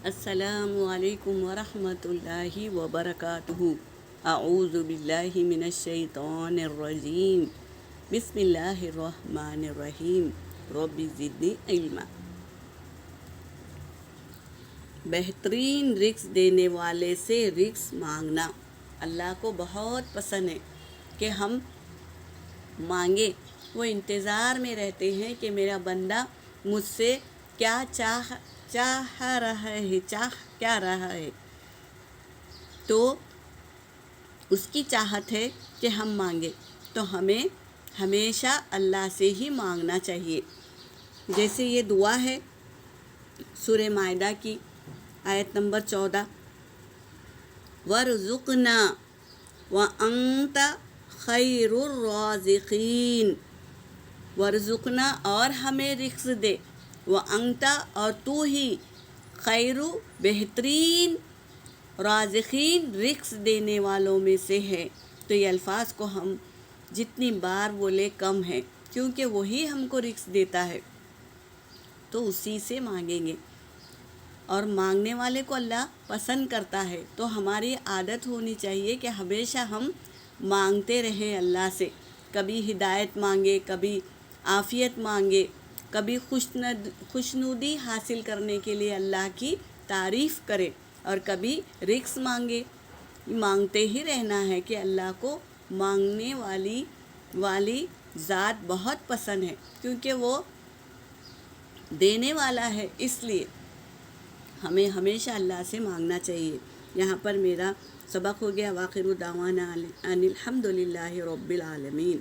السلام علیکم ورحمۃ اللہ وبرکاتہ۔ اعوذ باللہ من الشیطان الرجیم، بسم اللہ الرحمن الرحیم، رب زدنی علما۔ بہترین رزق دینے والے سے رزق مانگنا اللہ کو بہت پسند ہے کہ ہم مانگے۔ وہ انتظار میں رہتے ہیں کہ میرا بندہ مجھ سے کیا چاہ رہا ہے، تو اس کی چاہت ہے کہ ہم مانگیں، تو ہمیں ہمیشہ اللہ سے ہی مانگنا چاہیے۔ جیسے یہ دعا ہے سورہ مائدہ کی آیت نمبر 14، وَارْزُقْنَا وَأَنْتَ خَيْرُ الرَّازِقِينَ۔ وَارْزُقْنَا اور ہمیں رزق دے، وَأَنْتَ اور تو ہی، خیر بہترین، رازقین رزق دینے والوں میں سے ہے۔ تو یہ الفاظ کو ہم جتنی بار بولے کم ہے، کیونکہ وہی ہم کو رزق دیتا ہے، تو اسی سے مانگیں گے۔ اور مانگنے والے کو اللہ پسند کرتا ہے، تو ہماری عادت ہونی چاہیے کہ ہمیشہ ہم مانگتے رہیں اللہ سے۔ کبھی ہدایت مانگے، کبھی عافیت مانگے، کبھی خوشنودی حاصل کرنے کے لیے اللہ کی تعریف کرے، اور کبھی رزق مانگے۔ مانگتے ہی رہنا ہے کہ اللہ کو مانگنے والی ذات بہت پسند ہے، کیونکہ وہ دینے والا ہے، اس لیے ہمیں ہمیشہ اللہ سے مانگنا چاہیے۔ یہاں پر میرا سبق ہو گیا۔ وآخر دعوانا ان الحمد للہ رب العالمین۔